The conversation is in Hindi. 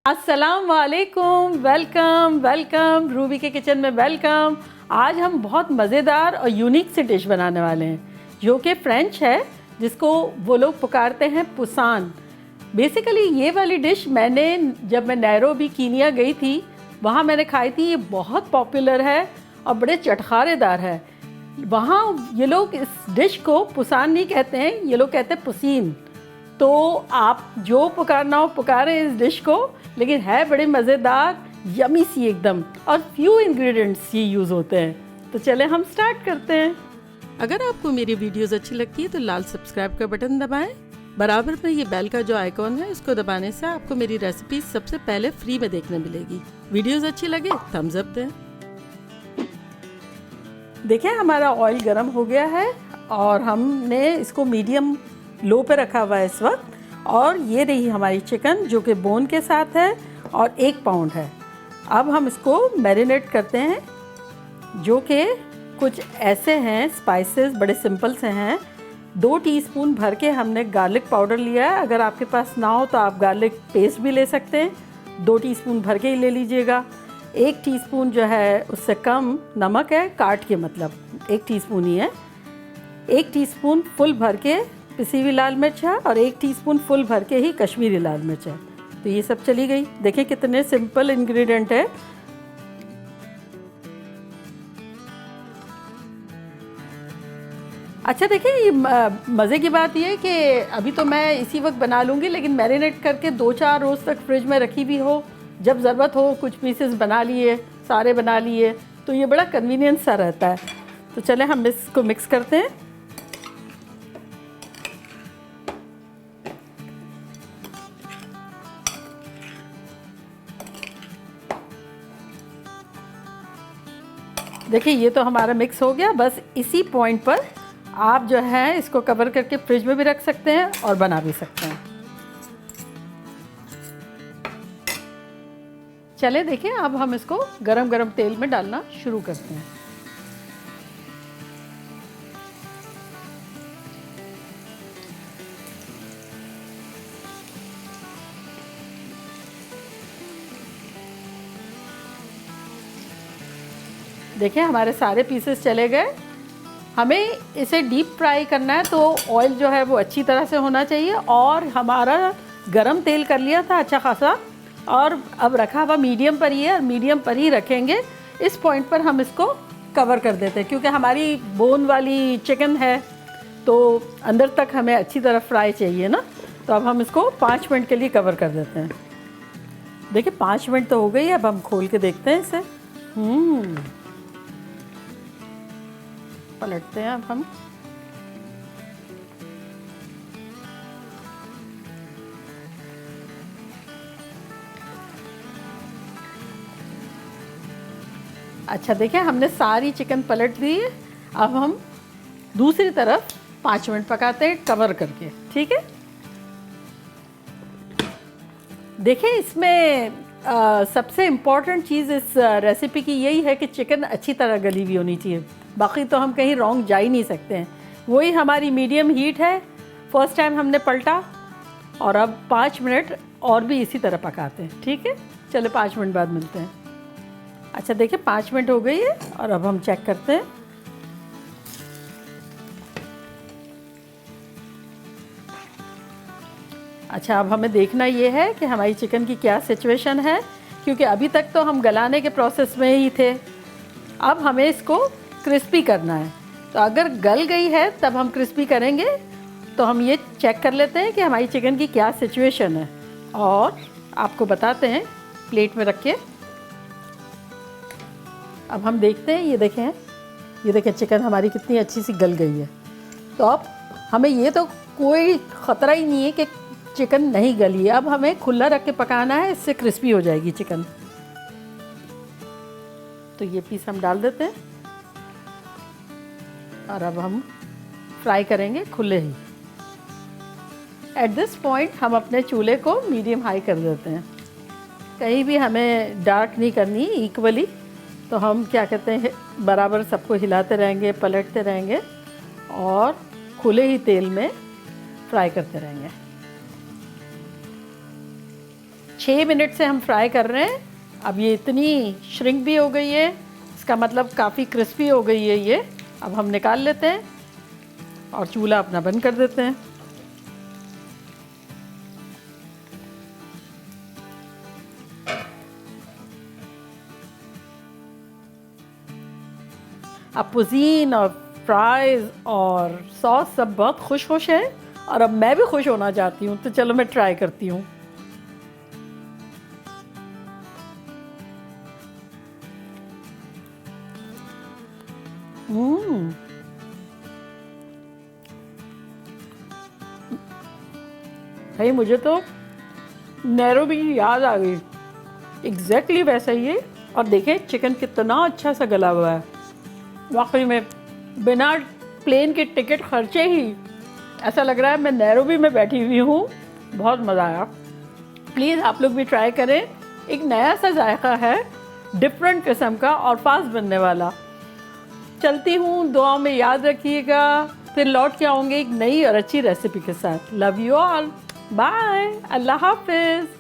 अस्सलाम वालेकुम, वेलकम वेलकम रूबी के किचन में वेलकम। आज हम बहुत मज़ेदार और यूनिक सी डिश बनाने वाले हैं जो कि फ्रेंच है, जिसको वो लोग पुकारते हैं पुसान। बेसिकली ये वाली डिश मैंने जब मैं नैरोबी कीनिया गई थी वहाँ मैंने खाई थी। ये बहुत पॉपुलर है और बड़े चटखारेदार है। वहाँ ये लोग इस डिश को पुसान नहीं कहते हैं, ये लोग कहते हैं पुसीन। तो आप जो पुकारना हो पुकारें इस डिश को, लेकिन है बड़े मज़ेदार, यमी सी एकदम, और फ्यू इंग्रेडिएंट्स ही यूज़ होते हैं। तो चले हम स्टार्ट करते हैं। अगर आपको मेरी वीडियोस अच्छी लगती है तो लाल सब्सक्राइब का बटन दबाएं। बराबर में ये बेल का जो आइकॉन है इसको दबाने से आपको मेरी रेसिपी सबसे पहले फ्री में देखने मिलेगी। वीडियोस अच्छी लगे थम्स अप दें। देखिए हमारा ऑयल गर्म हो गया है और हमने इसको मीडियम लो पे रखा हुआ है इस वक्त। और ये रही हमारी चिकन जो कि बोन के साथ है और 1 पाउंड है। अब हम इसको मैरिनेट करते हैं, जो कि कुछ ऐसे हैं स्पाइसेस, बड़े सिंपल से हैं। 2 टीस्पून भर के हमने गार्लिक पाउडर लिया है। अगर आपके पास ना हो तो आप गार्लिक पेस्ट भी ले सकते हैं। 2 टीस्पून भर के ही ले लीजिएगा। 1 टीस्पून जो है उससे कम नमक है, काट के मतलब 1 टीस्पून ही है। 1 टीस्पून फुल भर के पिसी हुई लाल मिर्च है और 1 टीस्पून फुल भर के ही कश्मीरी लाल मिर्च है। तो ये सब चली गई। देखें कितने सिंपल इंग्रेडिएंट है। अच्छा देखिए, ये मज़े की बात ये है कि अभी तो मैं इसी वक्त बना लूँगी, लेकिन मैरिनेट करके 2-4 रोज़ तक फ्रिज में रखी भी हो, जब ज़रूरत हो कुछ पीसेस बना लिए, सारे बना लिए, तो ये बड़ा कन्वीनियंस सा रहता है। तो चले हम इसको मिक्स करते हैं। देखिए ये तो हमारा मिक्स हो गया। बस इसी पॉइंट पर आप जो है इसको कवर करके फ्रिज में भी रख सकते हैं और बना भी सकते हैं। चले देखिए अब हम इसको गरम गरम तेल में डालना शुरू करते हैं। देखिए हमारे सारे पीसेस चले गए। हमें इसे डीप फ्राई करना है, तो ऑयल जो है वो अच्छी तरह से होना चाहिए। और हमारा गरम तेल कर लिया था अच्छा खासा, और अब रखा हुआ मीडियम पर ही है और मीडियम पर ही रखेंगे। इस पॉइंट पर हम इसको कवर कर देते हैं, क्योंकि हमारी बोन वाली चिकन है तो अंदर तक हमें अच्छी तरह फ्राई चाहिए ना। तो अब हम इसको 5 मिनट के लिए कवर कर देते हैं। देखिए 5 मिनट तो हो गई है। अब हम खोल के देखते हैं इसे। पलटते हैं अब हम। अच्छा देखिए हमने सारी चिकन पलट दी है। अब हम दूसरी तरफ 5 मिनट पकाते हैं कवर करके, ठीक है। देखिए इसमें सबसे इम्पॉर्टेंट चीज़ इस रेसिपी की यही है कि चिकन अच्छी तरह गली हुई होनी चाहिए। बाकी तो हम कहीं रॉन्ग जा ही नहीं सकते हैं। वही हमारी मीडियम हीट है। फर्स्ट टाइम हमने पलटा और अब 5 मिनट और भी इसी तरह पकाते हैं, ठीक है। चलो 5 मिनट बाद मिलते हैं। अच्छा देखिए 5 मिनट हो गई है और अब हम चेक करते हैं। अच्छा अब हमें देखना ये है कि हमारी चिकन की क्या सिचुएशन है, क्योंकि अभी तक तो हम गलाने के प्रोसेस में ही थे। अब हमें इसको क्रिस्पी करना है। तो अगर गल गई है तब हम क्रिस्पी करेंगे। तो हम ये चेक कर लेते हैं कि हमारी चिकन की क्या सिचुएशन है और आपको बताते हैं प्लेट में रख के। अब हम देखते हैं, ये देखें चिकन हमारी कितनी अच्छी सी गल गई है। तो अब हमें ये तो कोई ख़तरा ही नहीं है कि चिकन नहीं गली है। अब हमें खुला रख के पकाना है, इससे क्रिस्पी हो जाएगी चिकन। तो ये पीस हम डाल देते हैं और अब हम फ्राई करेंगे खुले ही। एट दिस पॉइंट हम अपने चूल्हे को मीडियम हाई कर देते हैं। कहीं भी हमें डार्क नहीं करनी, इक्वली। तो हम क्या कहते हैं, बराबर सबको हिलाते रहेंगे, पलटते रहेंगे और खुले ही तेल में फ्राई करते रहेंगे। 6 मिनट से हम फ्राई कर रहे हैं। अब ये इतनी श्रिंक भी हो गई है, इसका मतलब काफ़ी क्रिस्पी हो गई है ये। अब हम निकाल लेते हैं और चूल्हा अपना बंद कर देते हैं। अब पुजीन और फ्राइज़ और सॉस सब बहुत खुश हैं और अब मैं भी खुश होना चाहती हूँ, तो चलो मैं ट्राई करती हूँ। भाई मुझे तो नैरोबी की याद आ गई, एग्जैक्टली वैसा ही है। और देखें चिकन कितना अच्छा सा गला हुआ है, वाकई में बिना प्लेन के टिकट खर्चे ही ऐसा लग रहा है मैं नैरोबी में बैठी हुई हूँ। बहुत मज़ा आया। प्लीज़ आप लोग भी ट्राई करें, एक नया सा जायका है, डिफरेंट किस्म का और फास्ट बनने वाला। चलती हूँ, दुआ में याद रखिएगा, फिर लौट के आऊँगी एक नई और अच्छी रेसिपी के साथ। लव यू ऑल, बाय, अल्लाह हाफिज़।